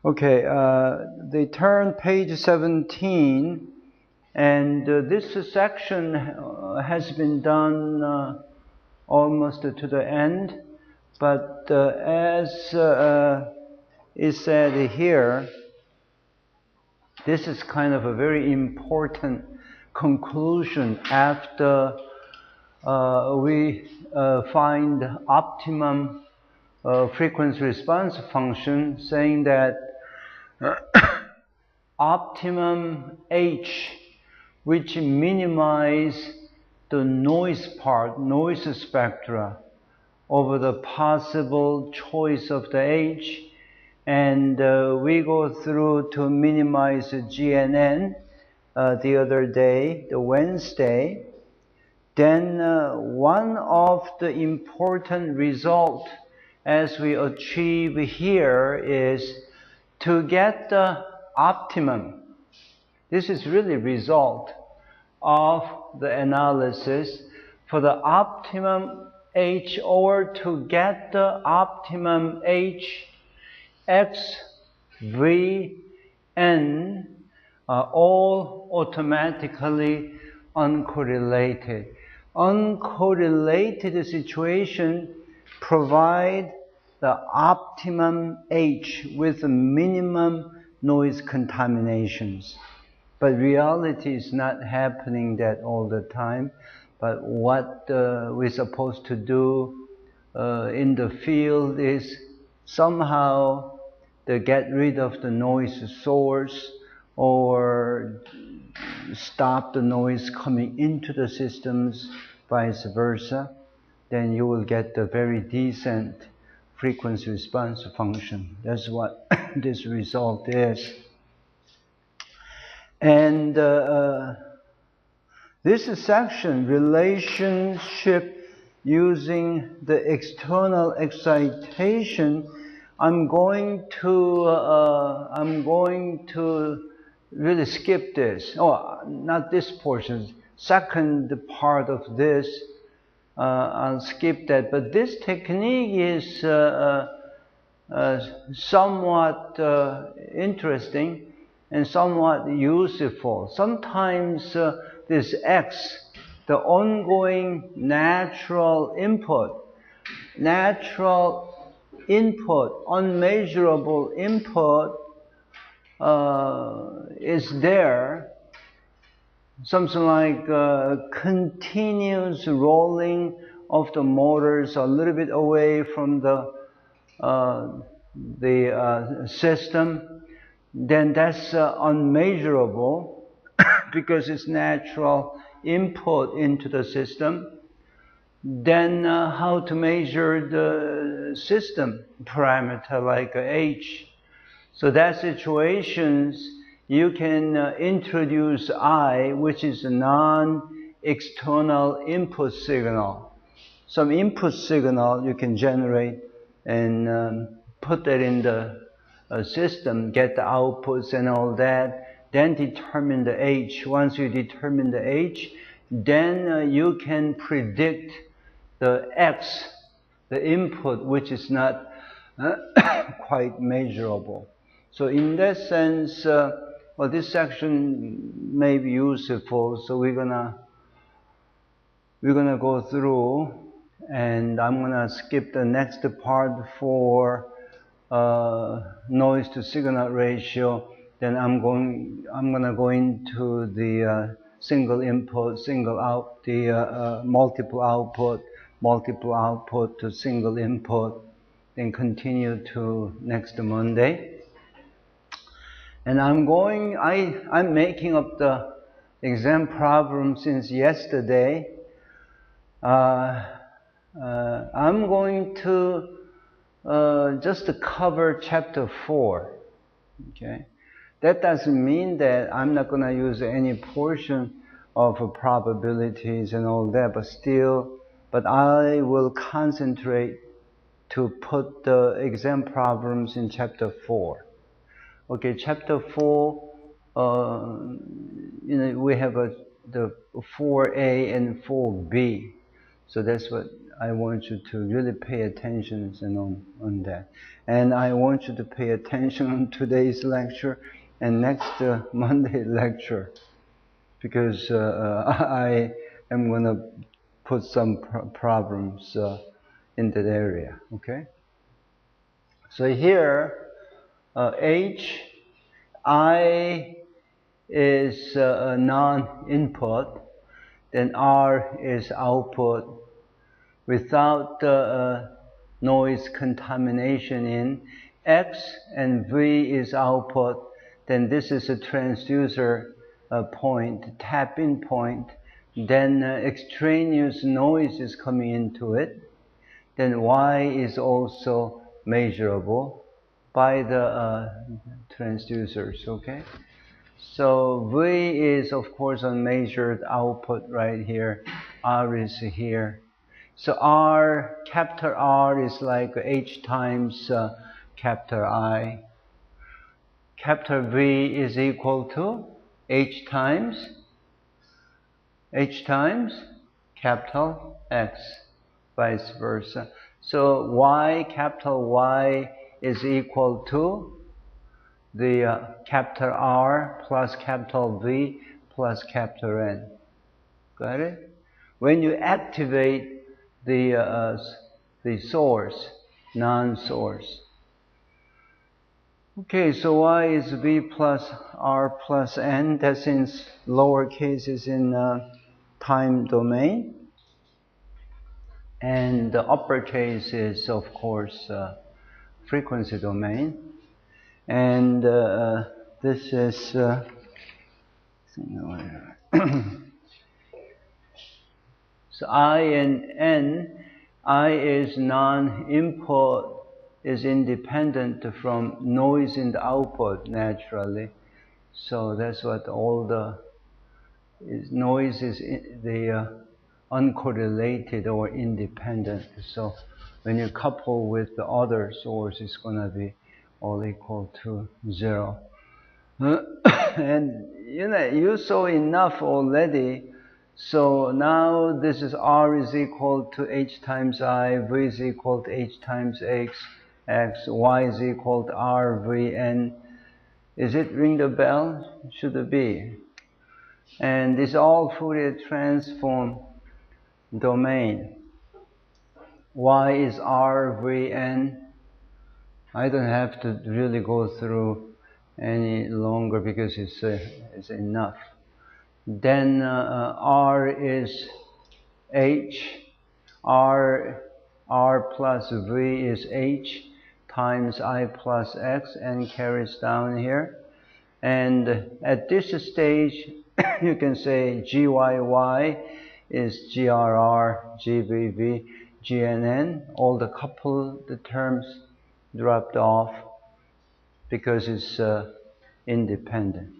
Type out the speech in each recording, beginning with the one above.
Okay, they turn page 17, and this section has been done almost to the end, but as is said here, this is kind of a very important conclusion after we find optimum frequency response function, saying that optimum H, which minimize the noise part, noise spectra, over the possible choice of the H, and we go through to minimize GNN the other day, the Wednesday. Then one of the important results as we achieve here is to get the optimum. This is really result of the analysis for the optimum H, or to get the optimum H, X, V, N are all automatically uncorrelated. Uncorrelated situation provide the optimum H with minimum noise contaminations. But reality is not happening that all the time. But what we're supposed to do in the field is somehow to get rid of the noise source or stop the noise coming into the systems, vice versa. Then you will get the very decent frequency response function. That's what this result is. And this section, relationship using the external excitation, I'm going to really skip this. Oh, not this portion. Second part of this, I'll skip that. But this technique is somewhat interesting and somewhat useful. Sometimes this X, the ongoing natural input, unmeasurable input is there. Something like continuous rolling of the motors a little bit away from the system, then that's unmeasurable because it's natural input into the system. Then how to measure the system parameter like H? So that situations you can introduce I, which is a non-external input signal. Some input signal you can generate and put that in the system, get the outputs and all that, then determine the H. Once you determine the H, then you can predict the X, the input, which is not quite measurable. So in that sense, well, this section may be useful, so we're gonna go through, and I'm gonna skip the next part for noise to signal ratio. Then I'm gonna go into the single input, single out, the multiple output to single input, then continue to next Monday. And I'm making up the exam problem since yesterday. I'm going to just cover chapter 4. Okay, that doesn't mean that I'm not going to use any portion of probabilities and all that, but I will concentrate to put the exam problems in chapter 4. Okay, chapter 4, we have the 4A and 4B. So that's what I want you to really pay attention on that. And I want you to pay attention on today's lecture and next Monday lecture, because I am going to put some problems in that area, okay? So here, H, I is a non-input, then R is output without noise contamination in. X and V is output, then this is a transducer point, tap-in point, then extraneous noise is coming into it, then Y is also measurable by the transducers, okay? So V is of course unmeasured output right here, R is here. So R, capital R is like H times capital I. Capital V is equal to H times capital X, vice versa. So Y, capital Y is equal to the capital R plus capital V plus capital N. Got it? When you activate the source, non-source. Okay, so Y is V plus R plus N. That's in lowercase is in time domain. And the uppercase is, of course, frequency domain. And this is so I and N. I is non-input, is independent from noise in the output naturally. So that's what all the noise is, the uncorrelated or independent. So when you couple with the other source, it's going to be all equal to 0. And you saw enough already. So now this is R is equal to H times I, V is equal to H times X, Y is equal to R, V, N. Is it ring the bell? Should it be? And this all Fourier transform domain. Y is R, V, N. I don't have to really go through any longer because it's enough. Then R is H, R plus V is H times I plus X, and carries down here. And at this stage, you can say GYY is GRR, GVV, GNN. All the coupled terms dropped off because it's independent.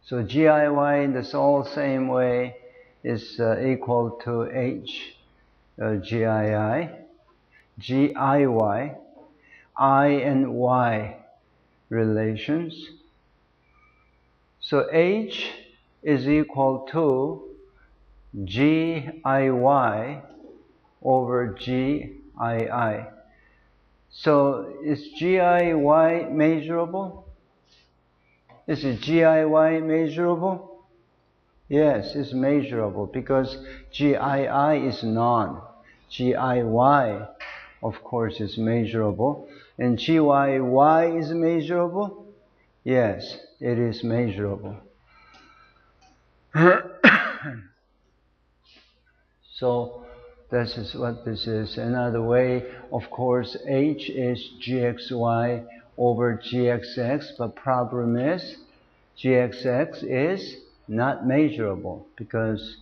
So GIY in the all same way is equal to H GII, GIY, I and Y relations. So H is equal to GIY over GII. So is GIY measurable? Is it GIY measurable? Yes, it's measurable because GII is none. GIY, of course, is measurable. And GYY is measurable? Yes, it is measurable. So this is what this is. Another way, of course, H is GXY over GXX, but problem is GXX is not measurable because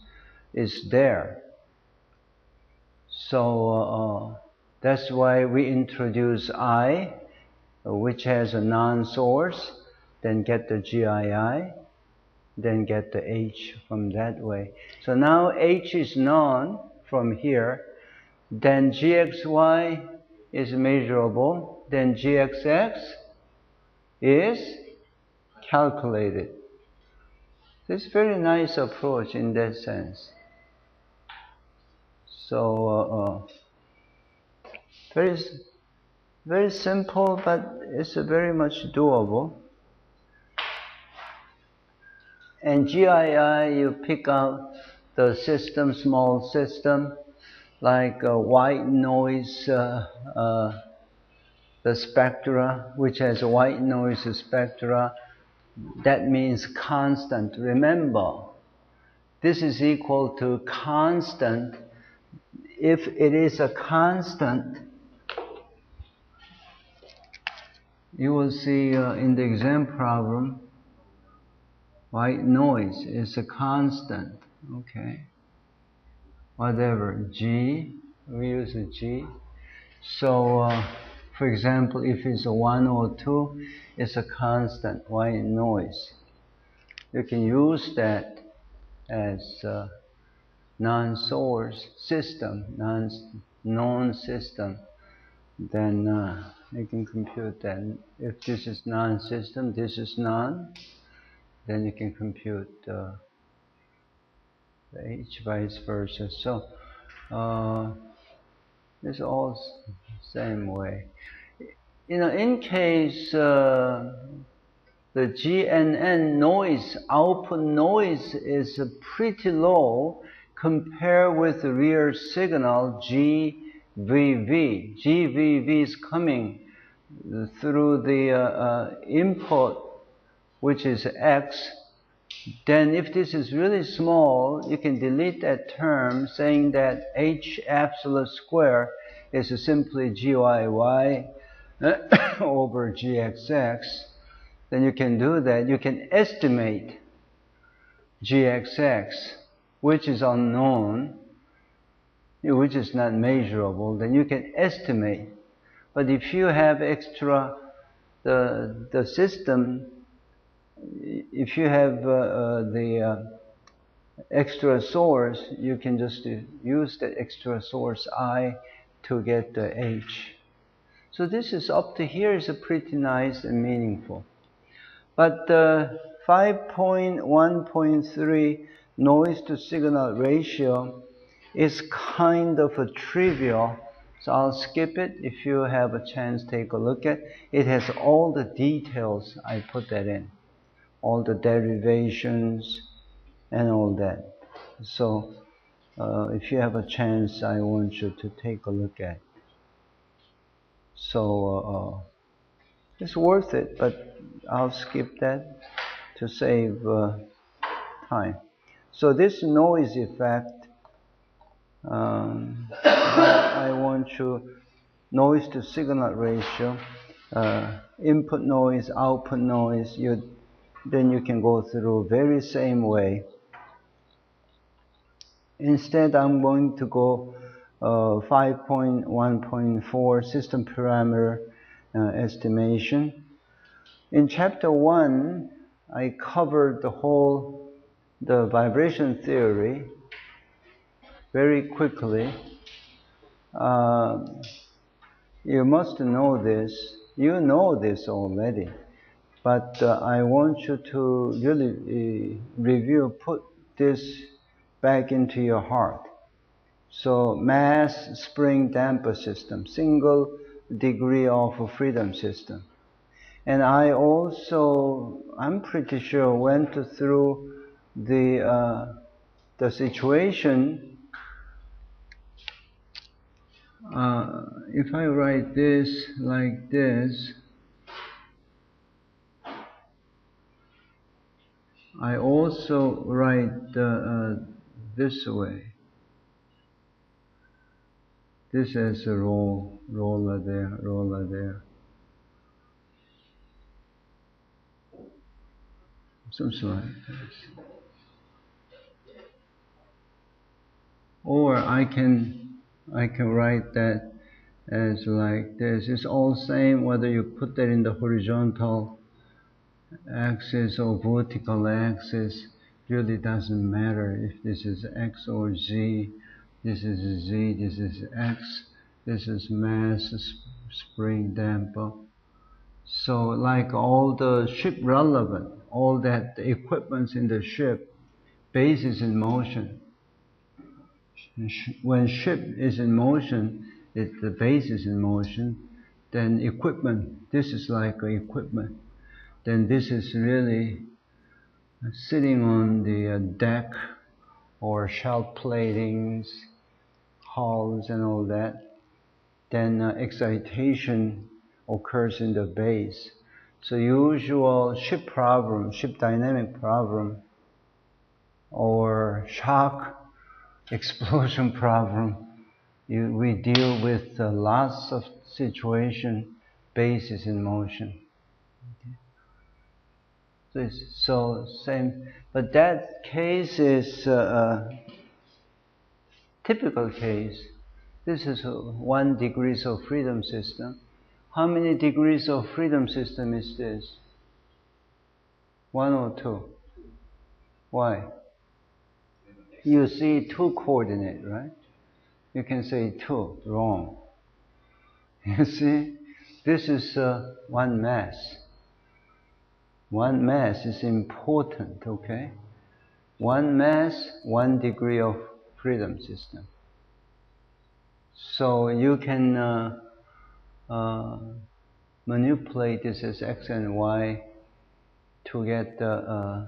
it's there. So that's why we introduce I, which has a non-source, then get the GII, then get the H from that way. So now H is known from here, then GXY is measurable, then GXX is calculated. It's a very nice approach in that sense. So very simple, but it's very much doable. And GII, you pick out the system, small system, like white noise, the spectra, which has white noise spectra. That means constant. Remember, this is equal to constant. If it is a constant, you will see in the exam problem, white noise is a constant, okay? Whatever, G, we use a G. So, for example, if it's a 1 or 2, it's a constant, white noise. You can use that as a non-source system, non-known system. Then you can compute that. If this is non-system, this is non, then you can compute the H vice versa. So it's all same way. You know, in case the GNN noise, output noise is pretty low compared with the real signal GVV. GVV is coming through the input, which is X. Then if this is really small, you can delete that term, saying that H absolute square is simply GYY over GXX. Then you can do that. You can estimate GXX, which is unknown, which is not measurable. Then you can estimate. But if you have extra, the system, if you have the extra source, you can just use the extra source I to get the H. So this is up to here is pretty nice and meaningful. But 5.1.3 noise to signal ratio is kind of a trivial, so I'll skip it. If you have a chance, take a look at it. It has all the details. I put that in, all the derivations and all that. So if you have a chance, I want you to take a look at it. So it's worth it, but I'll skip that to save time. So this noise effect, I want you, noise to signal ratio, input noise, output noise, then you can go through very same way. Instead, I'm going to go 5.1.4 system parameter estimation. In chapter 1, I covered the vibration theory very quickly. You must know this. You know this already. But I want you to really review, put this back into your heart. So mass spring damper system, single degree of freedom system. And I also, I'm pretty sure, went through the situation. If I write this like this, I also write this way. This as a roller there. Something like this. Or I can write that as like this. It's all same whether you put that in the horizontal axis or vertical axis. Really doesn't matter if this is X or Z. This is Z, this is X, this is mass spring damper. So like all the ship relevant, all that equipment in the ship, base is in motion. when ship is in motion, the base is in motion, then equipment, this is like equipment. Then this is really sitting on the deck or shelf platings, hulls and all that. Then excitation occurs in the base. So usual ship problem, ship dynamic problem, or shock explosion problem, we deal with lots of situation, base is in motion. So same, but that case is a typical case. This is 1 degrees of freedom system. How many degrees of freedom system is this? 1 or 2? Why? You see 2 coordinate, right? You can say 2, wrong. You see, this is 1 mass. 1 mass is important, okay? 1 mass, 1 degree of freedom system. So you can manipulate this as x and y to get the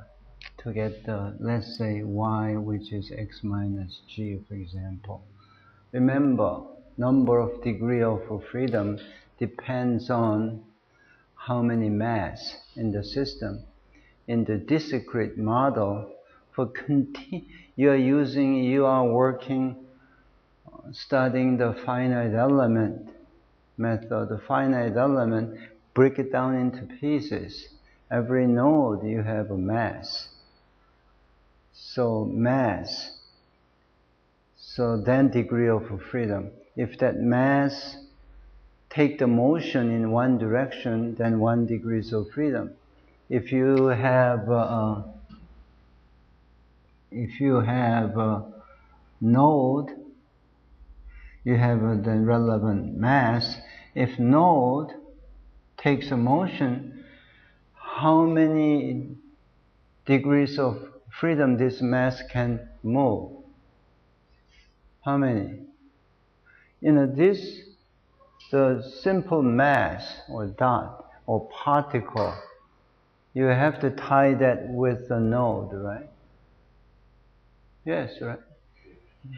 let's say y, which is x minus g, for example. Remember, number of degree of freedom depends on how many mass in the system. In the discrete model, you are working, studying the finite element method. The finite element, break it down into pieces. Every node you have a mass. So mass. So then degree of freedom. If that mass take the motion in one direction, then 1 degrees of freedom. If you have a node, you have the relevant mass. If node takes a motion, how many degrees of freedom this mass can move? How many? The simple mass or dot or particle, you have to tie that with the node, right? Yes, right?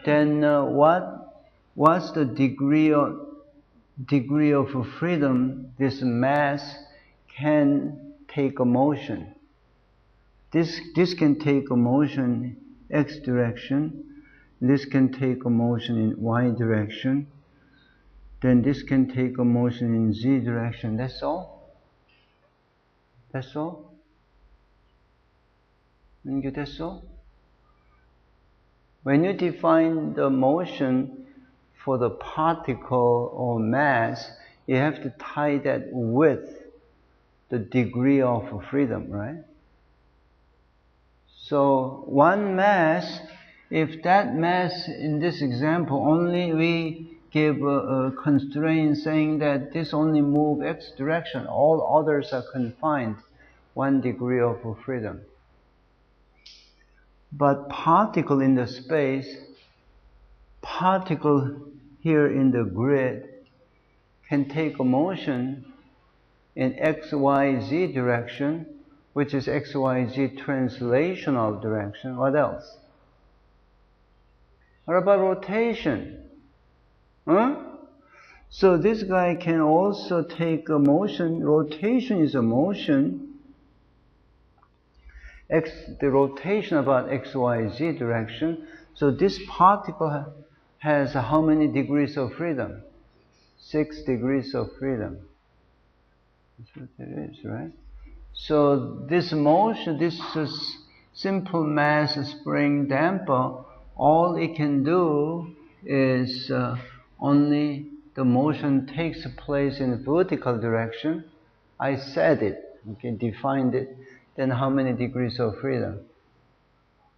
Then what's the degree of freedom this mass can take a motion? This can take a motion in x direction, this can take a motion in y direction, then this can take a motion in z direction. That's all? That's all? That's all? When you define the motion for the particle or mass, you have to tie that with the degree of freedom, right? So 1 mass, if that mass in this example only we give a constraint saying that this only move x direction, all others are confined, 1 degree of freedom. But particle in the space, particle here in the grid can take a motion in x, y, z direction, which is x, y, z translational direction. What else? What about rotation? Huh? So this guy can also take a motion. Rotation is a motion. The rotation about x, y, z direction. So this particle has how many degrees of freedom? 6 degrees of freedom. That's what it is, right? So this motion, this simple mass spring damper, all it can do is only the motion takes place in vertical direction. I said it, okay, defined it. Then how many degrees of freedom?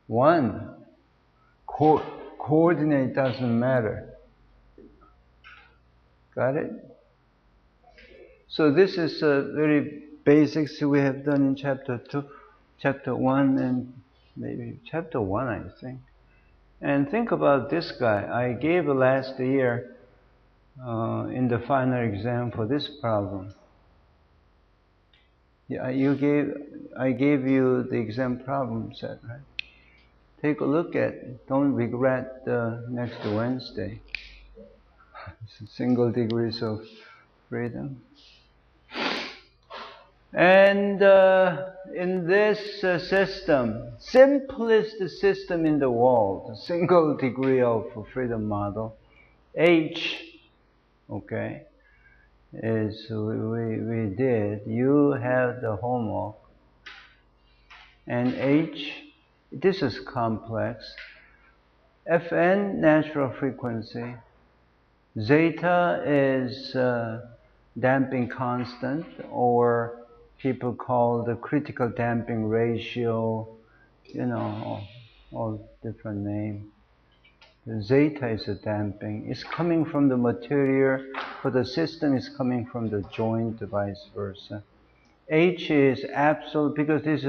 1. Coordinate doesn't matter. Got it? So this is very basics we have done in chapter 2, chapter 1, and maybe chapter 1, I think. And think about this guy. I gave last year in the final exam for this problem. Yeah, I gave you the exam problem set, right? Take a look at it. Don't regret next Wednesday. Single degrees of freedom. And in this system, simplest system in the world, single degree of freedom model, H, okay, is we did. You have the homework. And H, this is complex. Fn, natural frequency. Zeta is damping constant, or people call the critical damping ratio, you know, all different names. The zeta is a damping. It's coming from the material, for the system is coming from the joint, vice versa. H is absolute, because this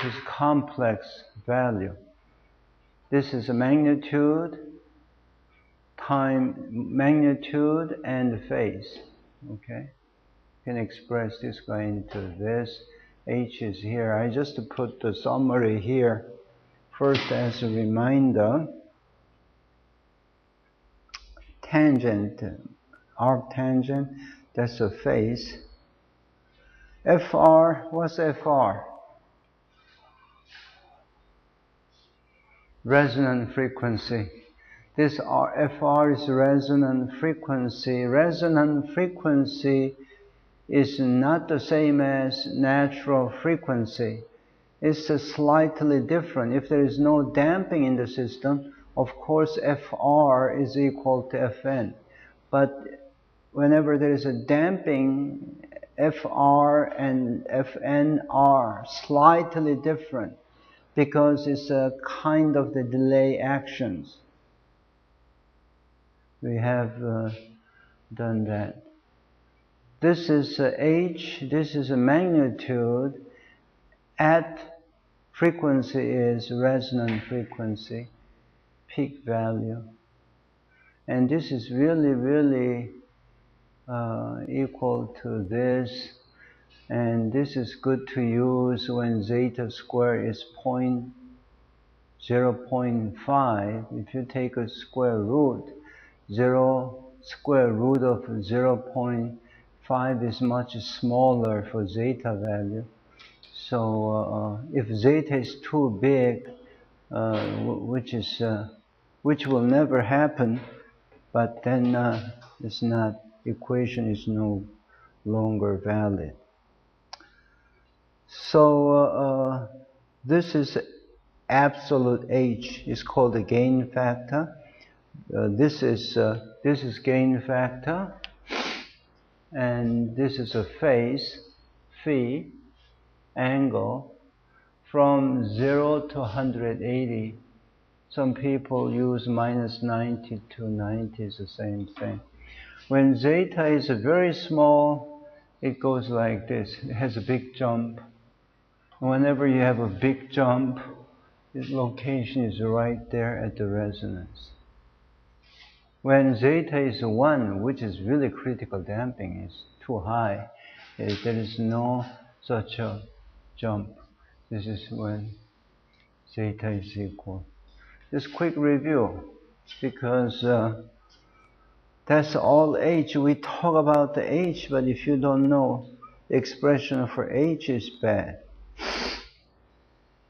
is complex value. This is a magnitude, time, magnitude and phase. Okay, you can express this guy into this. H is here. I just put the summary here first as a reminder. Tangent, arc tangent, that's a phase. Fr, what's Fr? Resonant frequency. This Fr is resonant frequency. Resonant frequency is not the same as natural frequency. It's slightly different. If there is no damping in the system, of course Fr is equal to Fn. But whenever there is a damping, Fr and Fn are slightly different, because it's a kind of the delay actions. We have done that. This is H, this is a magnitude. At frequency is resonant frequency, peak value. And this is really, really equal to this. And this is good to use when zeta square is 0.5. If you take a square root, square root of 0.5 is much smaller for zeta value. So if zeta is too big, which will never happen, but then it's not, equation is no longer valid. So this is absolute H. It's called the gain factor. This is gain factor, and this is a phase, phi, angle, from 0 to 180. Some people use minus 90 to 90 is the same thing. When zeta is very small, it goes like this. It has a big jump. Whenever you have a big jump, its location is right there at the resonance. When zeta is 1, which is really critical damping, is too high, there is no such a jump. This is when zeta is equal. Just quick review, because that's all H. We talk about the H, but if you don't know, the expression for H is bad.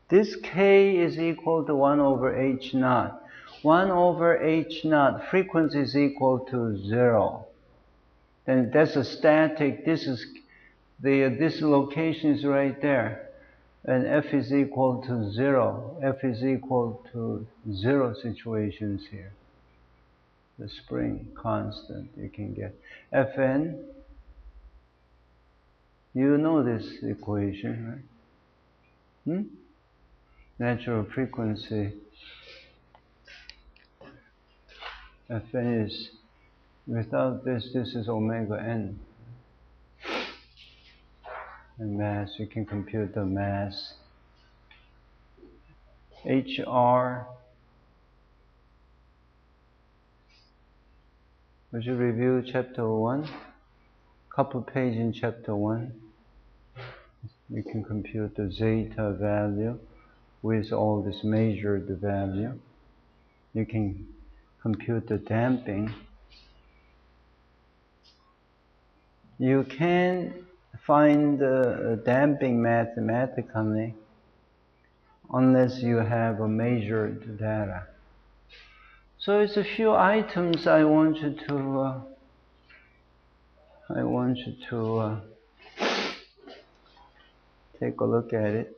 This K is equal to 1 over H naught. 1 over H naught, frequency is equal to 0. Then that's a static. This location is right there. And F is equal to 0. F is equal to 0 situations here. The spring constant you can get. Fn, you know this equation, right? Natural frequency. Fn is, without this is omega n. And mass, you can compute the mass. HR Would you review chapter 1? Couple pages in chapter 1. You can compute the zeta value with all this measured value. You can compute the damping. You can find the damping mathematically unless you have a measured data. So it's a few items I want you to take a look at it.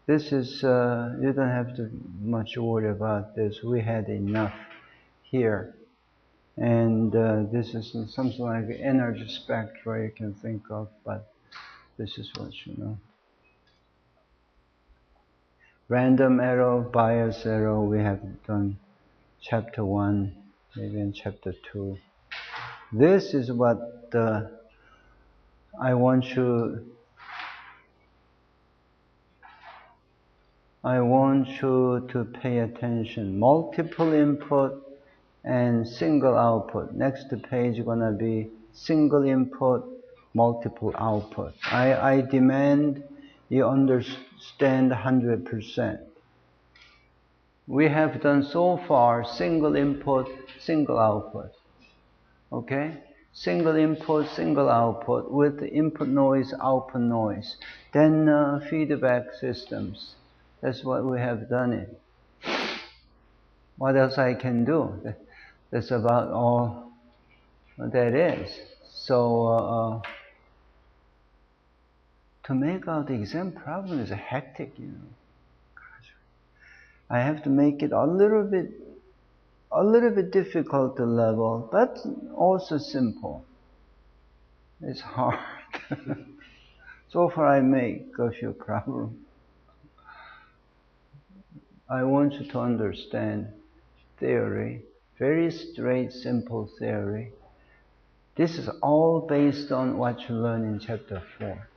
This is, you don't have to much worry about this. We had enough here. And this is something like the energy spectra you can think of, but this is what you know. Random error, bias error, we have done chapter 1, maybe in chapter 2. This is what I want you to pay attention. Multiple input and single output. Next page is gonna be single input, multiple output. I demand you understand 100%. We have done so far single input, single output. Okay? Single input, single output with the input noise, output noise. Then feedback systems. That's what we have done it. What else I can do? That's about all that is. So to make out the exam problem is hectic, you know. I have to make it a little bit difficult to level, but also simple. It's hard. So far I make a few problems. I want you to understand theory, very straight, simple theory. This is all based on what you learn in chapter 4.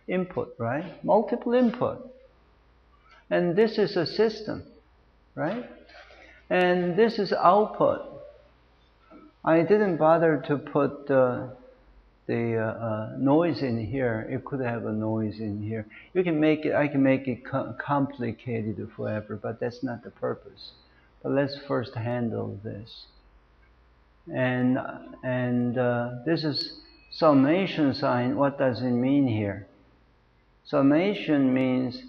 Input, right? Multiple input. And this is a system, right? And this is output. I didn't bother to put the noise in here. It could have a noise in here. You can make it. I can make it complicated forever, but that's not the purpose. But let's first handle this. And this is summation sign. What does it mean here? Summation means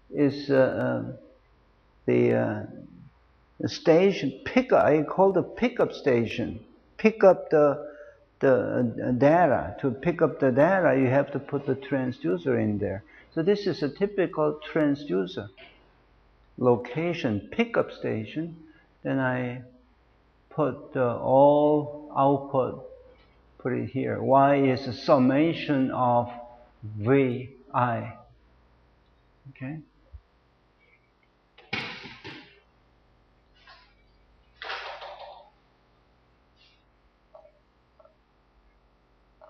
is the station pickup. I call the pickup station. Pick up the data. To pick up the data, you have to put the transducer in there. So this is a typical transducer location, pickup station. Then I put all output, put it here. Y is a summation of Vi. Okay?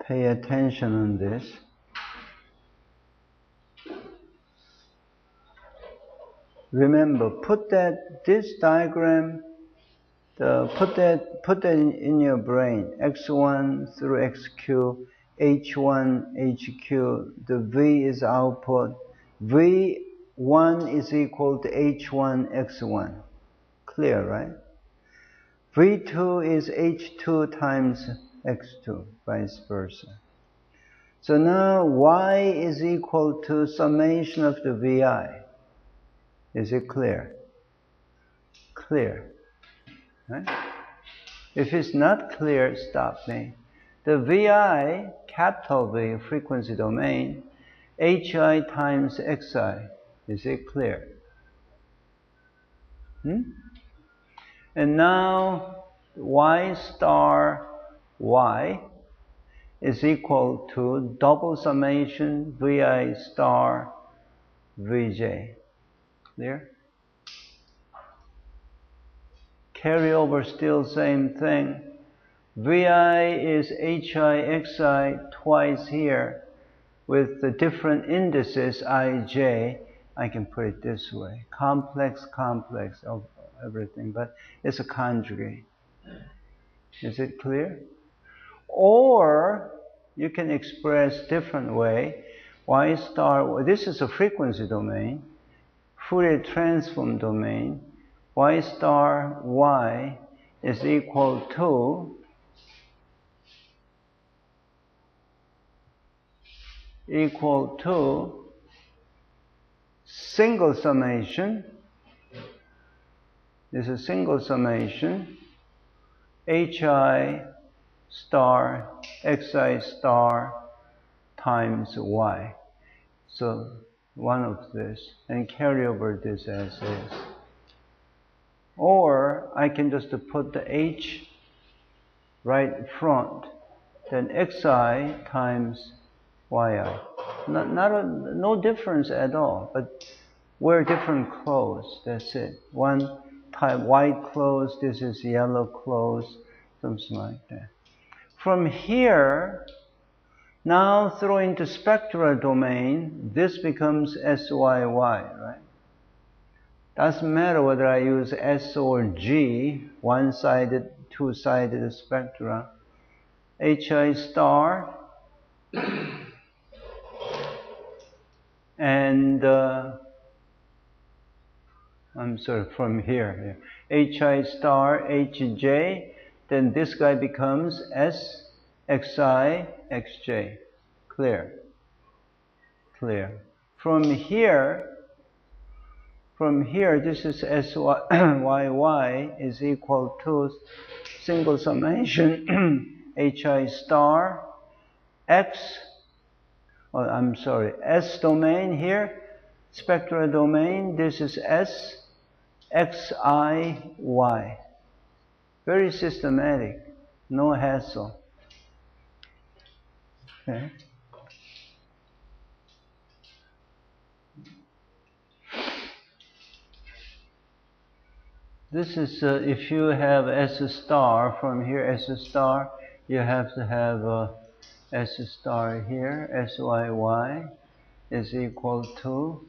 Pay attention on this. Remember, put this diagram, put that in your brain. X1 through XQ, H1, HQ. The V is output. V1 is equal to H1, X1. Clear, right? V2 is H2 times X2, vice versa. So now Y is equal to summation of the VI. Is it clear? Clear. Right? If it's not clear, stop me. The VI, capital V, frequency domain, HI times XI. Is it clear? And now Y star Y is equal to double summation Vi star Vj. Clear? Carryover still same thing. Vi is Hi Xi twice here with the different indices Ij. I can put it this way. Complex of everything, but it's a conjugate. Is it clear? Or you can express different way. Y star, this is a frequency domain, Fourier transform domain. Y star Y is equal to single summation. This is single summation HI star XI star times Y. So one of this, and carry over this as is. Or I can just put the H right front, then Xi times Yi. No difference at all, but wear different clothes, that's it. One type white clothes, this is yellow clothes, something like that. From here, now throw into spectral domain, this becomes SYY, right? Doesn't matter whether I use S or G, one-sided, two-sided spectra. HI star and I'm sorry, from here. HI star, HJ, then this guy becomes S, XI, XJ. Clear? Clear. From here, this is SYY is equal to single summation HI star X, S domain here, spectral domain, this is S, XI, Y. Very systematic, no hassle. Okay. This is, if you have S star from here, S star, you have to have S star here, SYY is equal to,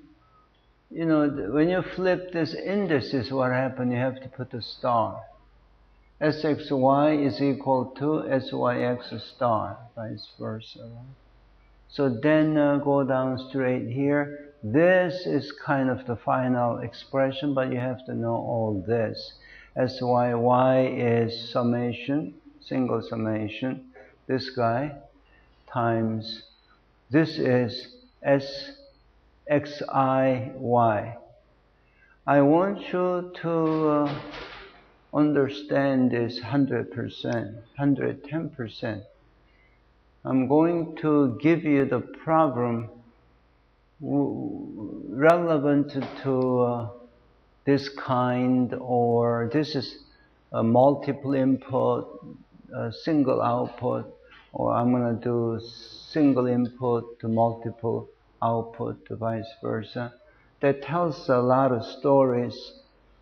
you know, when you flip this indices, what happened? You have to put a star. SXY is equal to SYX star, vice versa. Right? So then go down straight here. This is kind of the final expression, but you have to know all this. SYY is summation, single summation, this guy, times, this is SXIY. I want you to understand this 100%, 110%. I'm going to give you the problem relevant to this kind, or this is a multiple input, single output, or I'm going to do single input to multiple output, to vice versa. That tells a lot of stories.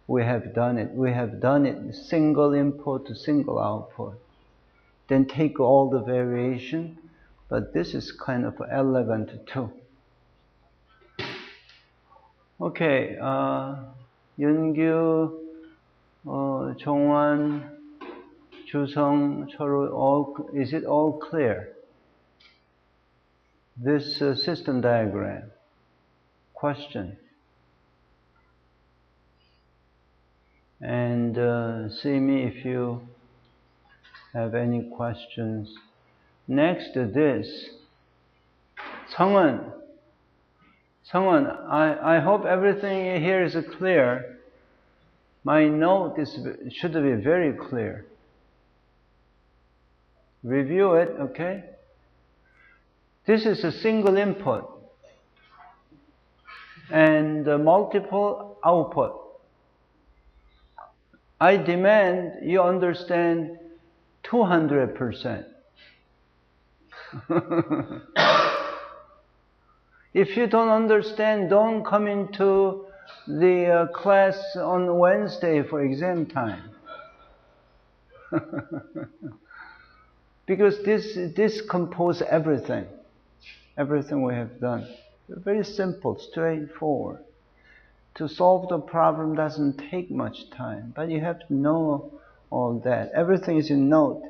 We have done it. We have done it single input to single output. Then take all the variation, but this is kind of elegant too. Okay, 윤규, 종환, 주성, 철우, is it all clear? This system diagram. Question. And see me if you have any questions. Next to this, 성은, I hope everything here is clear. My note should be very clear. Review it, okay? This is a single input and multiple output. I demand you understand 200%. If you don't understand, don't come into the class on Wednesday for exam time. Because this composes everything we have done. Very simple, straightforward. To solve the problem doesn't take much time, but you have to know all that. Everything is in note,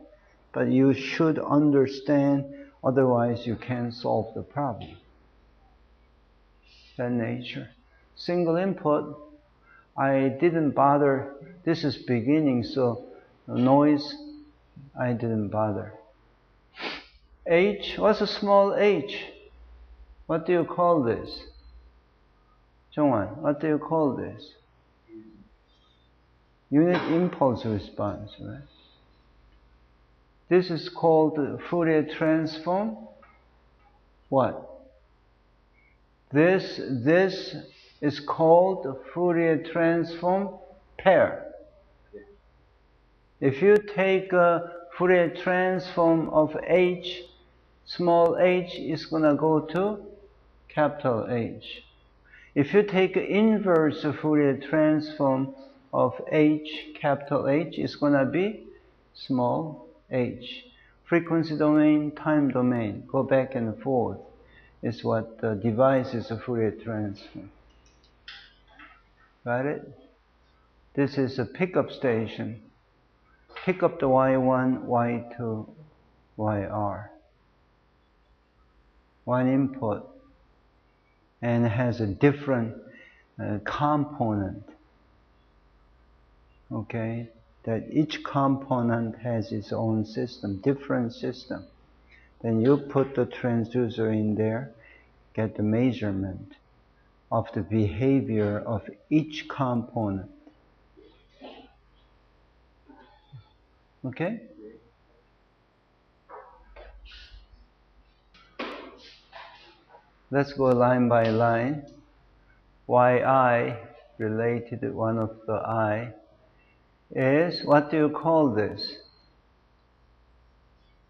but you should understand, otherwise you can't solve the problem. That nature. Single input, I didn't bother. This is beginning, so noise, I didn't bother. H, what's a small h? What do you call this? Zhongwan, what do you call this? Unit impulse response, right? This is called Fourier transform. What? This is called Fourier transform pair. If you take a Fourier transform of h, small h is going to go to capital H. If you take inverse Fourier transform of h, capital H, it's going to be small h. Frequency domain, time domain, go back and forth is what devises a Fourier transform. Got it? This is a pickup station. Pick up the y1, y2, yr. One input, and has a different component. Okay? That each component has its own system, different system. Then you put the transducer in there, get the measurement of the behavior of each component. Okay? Let's go line by line. Yi related to one of the I is, what do you call this?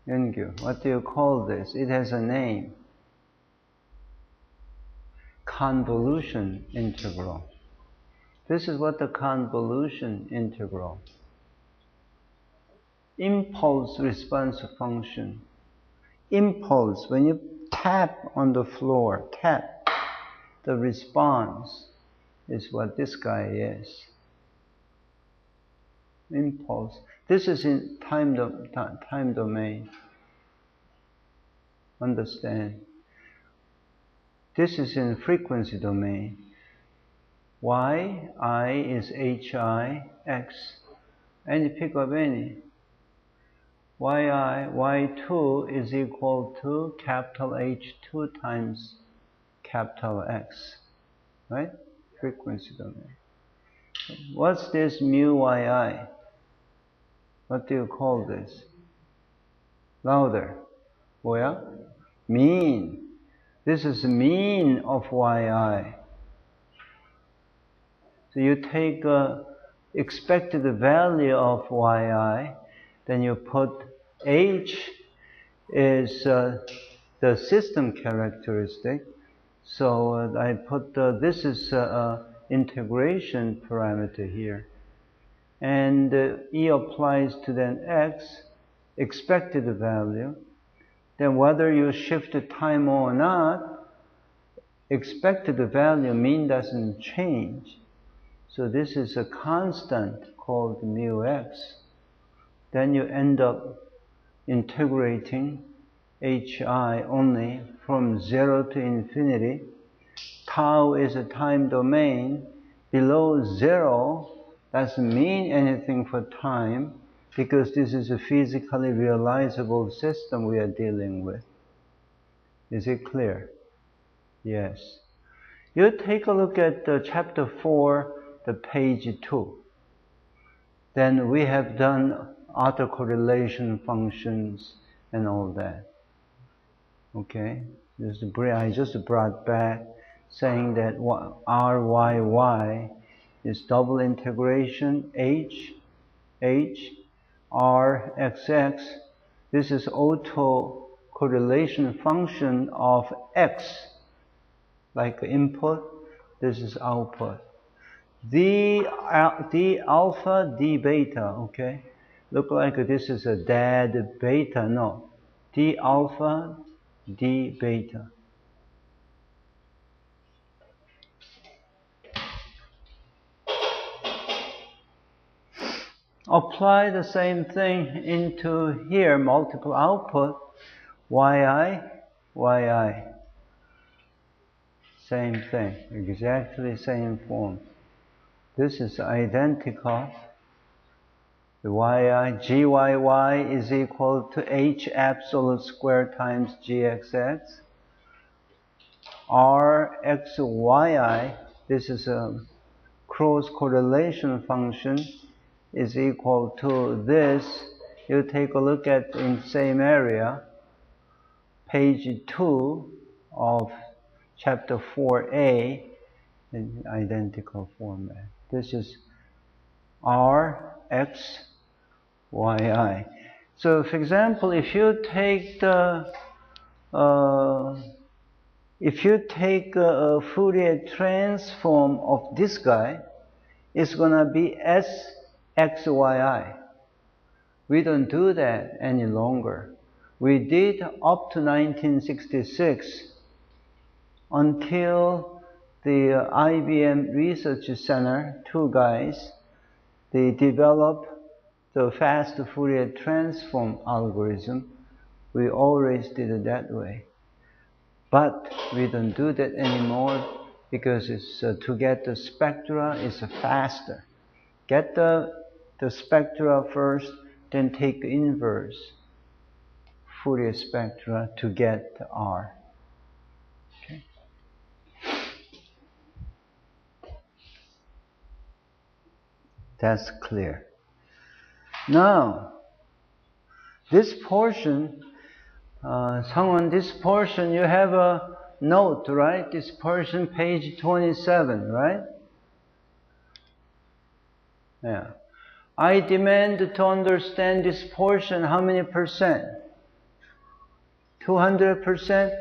Yungyu, what do you call this? It has a name. Convolution integral. This is what the convolution integral. Impulse response function. Impulse, when you tap on the floor, tap, the response is what this guy is. Impulse. This is in time domain. Understand? This is in frequency domain. I is hi, x. Any pick up any. y2 is equal to capital H2 times capital X. Right? Frequency domain. What's this mu yi? What do you call this? Louder. 뭐야? Mean. This is mean of yi. So you take expected value of yi, then you put h is the system characteristic. So I put this is integration parameter here. And E applies to then x, expected value. Then whether you shift the time or not, expected value mean doesn't change. So this is a constant called mu x. Then you end up integrating hi only from 0 to infinity. Tau is a time domain. Below 0 doesn't mean anything for time, because this is a physically realizable system we are dealing with. Is it clear? Yes. You take a look at chapter 4, the page 2. Then we have done autocorrelation functions and all that. Okay? I just brought back saying that RYY is double integration H, R, XX. This is autocorrelation function of X, like input, this is output. D alpha, D beta, okay? Look like this is a dead beta, no. D alpha, D beta. apply the same thing into here, multiple output, yi, yi. Same thing, exactly same form. This is identical. The gyy is equal to h absolute square times gxx. rxyi, this is a cross correlation function, is equal to this. You take a look at in same area, page 2 of chapter 4a, in identical format. This is rx yi. So, for example, if you take the Fourier transform of this guy, it's gonna be sxyi. We don't do that any longer. We did up to 1966 until the IBM Research Center, two guys, they developed the fast Fourier transform algorithm. We always did it that way. But we don't do that anymore because it's, to get the spectra is faster. Get the spectra first, then take the inverse Fourier spectra to get the R. Okay. That's clear. Now, this portion, Sangwon, this portion, you have a note, right? This portion, page 27, right? Yeah. I demand to understand this portion, how many percent? 200%.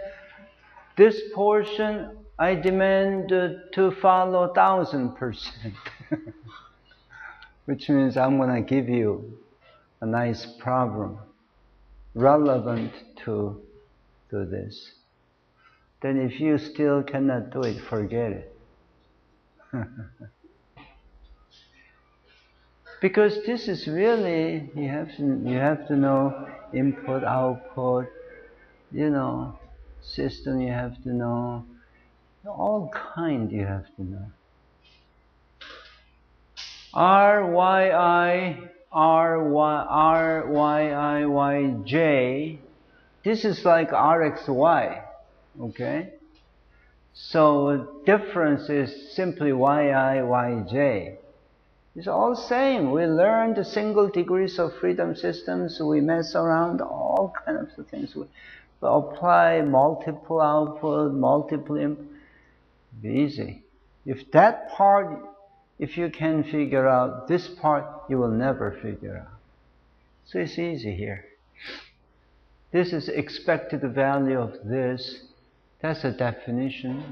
This portion, I demand to follow 1000%. Which means I'm going to give you a nice problem relevant to this. Then if you still cannot do it, forget it. Because this is really, you have to know input, output, you know, system you have to know, all kind you have to know. RYI, RYIYJ, this is like RXY, okay? So difference is simply YI, YJ. It's all same. We learned the single degrees of freedom systems, we mess around, all kinds of things. We apply multiple output, multiple input. Easy. If that part, if you can figure out this part, you will never figure out. So it's easy here. This is expected value of this. That's a definition.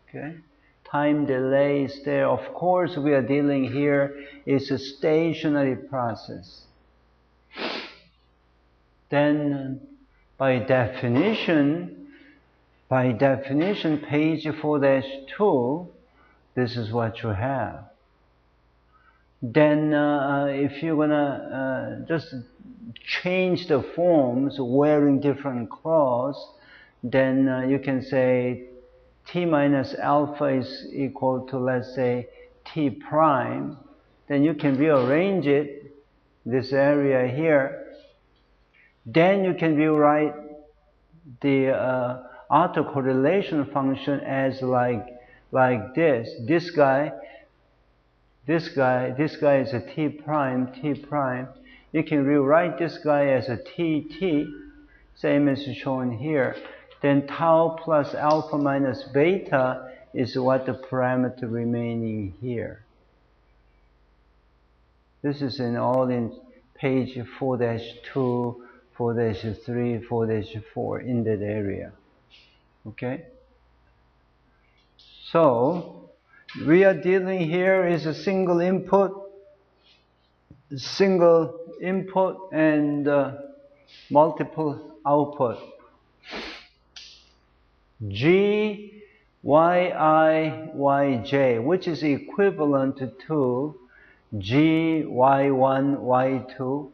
Okay. Time delay is there. Of course, we are dealing here is a stationary process. Then, by definition, page 4-2, this is what you have. Then, if you're gonna just change the forms, wearing different clothes, then you can say t minus alpha is equal to, let's say, t prime. Then you can rearrange it, this area here. Then you can rewrite the autocorrelation function as like this. This guy is a t prime. You can rewrite this guy as a t, same as shown here. Then tau plus alpha minus beta is what the parameter remaining here. This is all in page 4-2, 4-3, 4-4 in that area. Okay? So, we are dealing here is a single input and multiple output. GYIYJ, which is equivalent to G, Y1, Y2,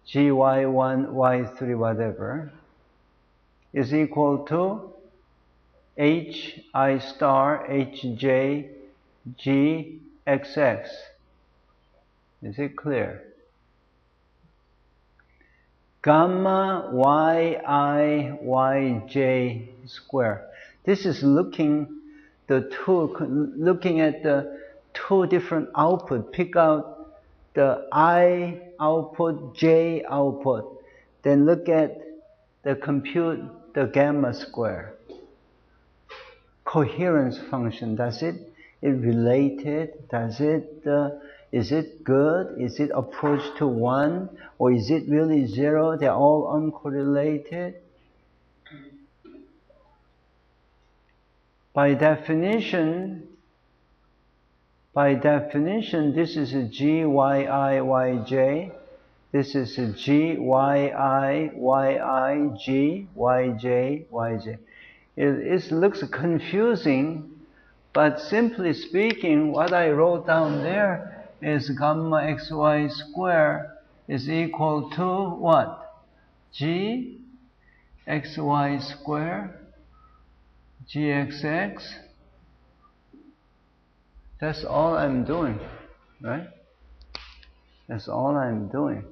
G, Y1, Y3, whatever, is equal to H, I star, H, J, G, X, X. Is it clear? Gamma, Y, Y, J square. This is looking at the two different output. Pick out the I output, J output. Then look at compute the gamma square. Coherence function, does it related? Is it good? Is it approach to 1? Or is it really 0? They're all uncorrelated. By definition, this is a G, Y, I, Y, J. This is a G, Y, I, Y, I, G, Y, J, Y, J. It looks confusing, but simply speaking, what I wrote down there is gamma xy square is equal to what? G xy square gxx. That's all I'm doing, right? That's all I'm doing.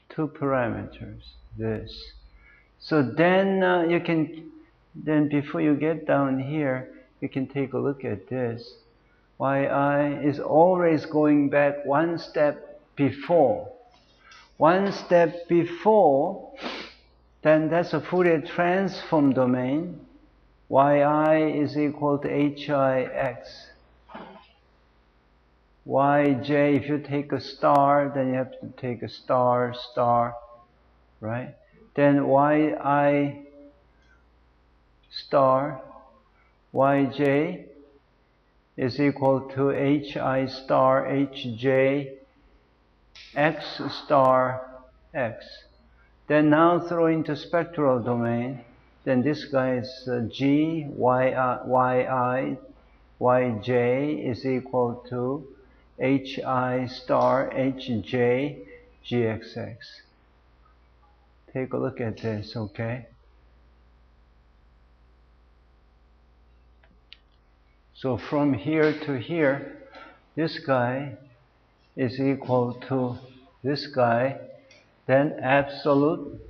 Two parameters, this. So then then before you get down here, you can take a look at this. Yi is always going back one step before. One step before, then that's a Fourier transform domain. Yi is equal to Hix. Yj, if you take a star, then you have to take a star, star, right? Then Yi star, Yj is equal to Hi star, Hj, X star, X. Then now throw into spectral domain, then this guy is G, Yi, Yj is equal to Hi star, Hj, Gxx. Take a look at this, okay? So from here to here, this guy is equal to this guy, then absolute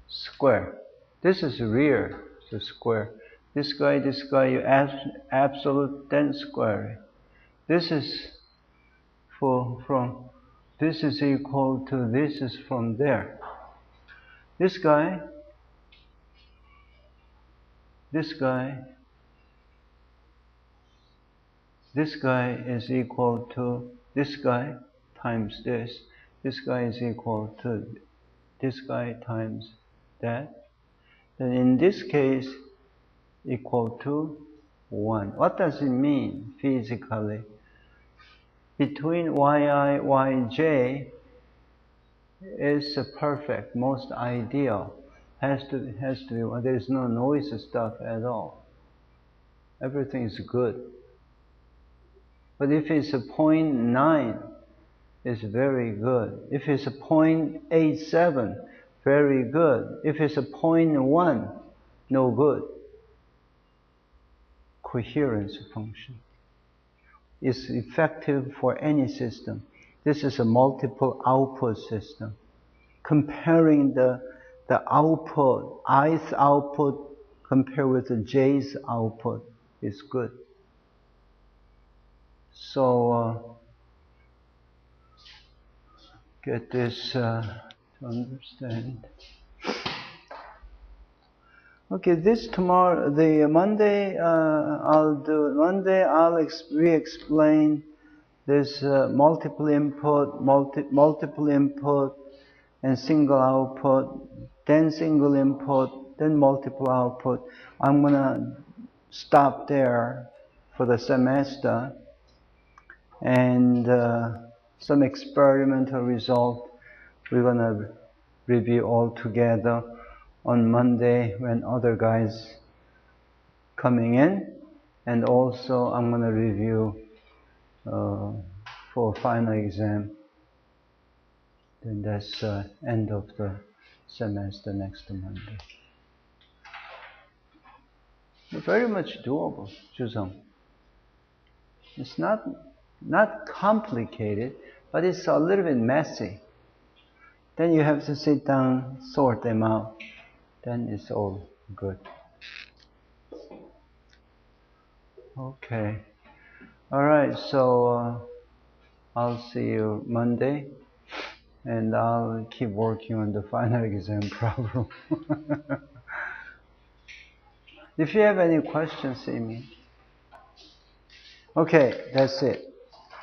square. This is real, the square. This guy, you absolute, then square. This is this is equal to this is from there. This guy is equal to this guy times this. This guy is equal to this guy times that. Then in this case, equal to 1. What does it mean physically? Between Yi, Yj is perfect, most ideal. Has to be, there is no noisy stuff at all. Everything is good. But if it's a 0.9, it's very good. If it's a 0.87, very good. If it's a 0.1, no good. Coherence function is effective for any system. This is a multiple output system. Comparing the output, I's output compared with the J's output is good. So get this to understand. Okay, tomorrow, the Monday, I'll re-explain this multiple input and single output, then single input, then multiple output. I'm gonna stop there for the semester, and some experimental result we're gonna review all together on Monday when other guys coming in, and also I'm gonna review for final exam. Then that's end of the semester next Monday. Very much doable, Chusong. It's not complicated, but it's a little bit messy. Then you have to sit down, sort them out. Then it's all good. Okay. All right. So I'll see you Monday, and I'll keep working on the final exam problem. If you have any questions, see me. Okay, that's it.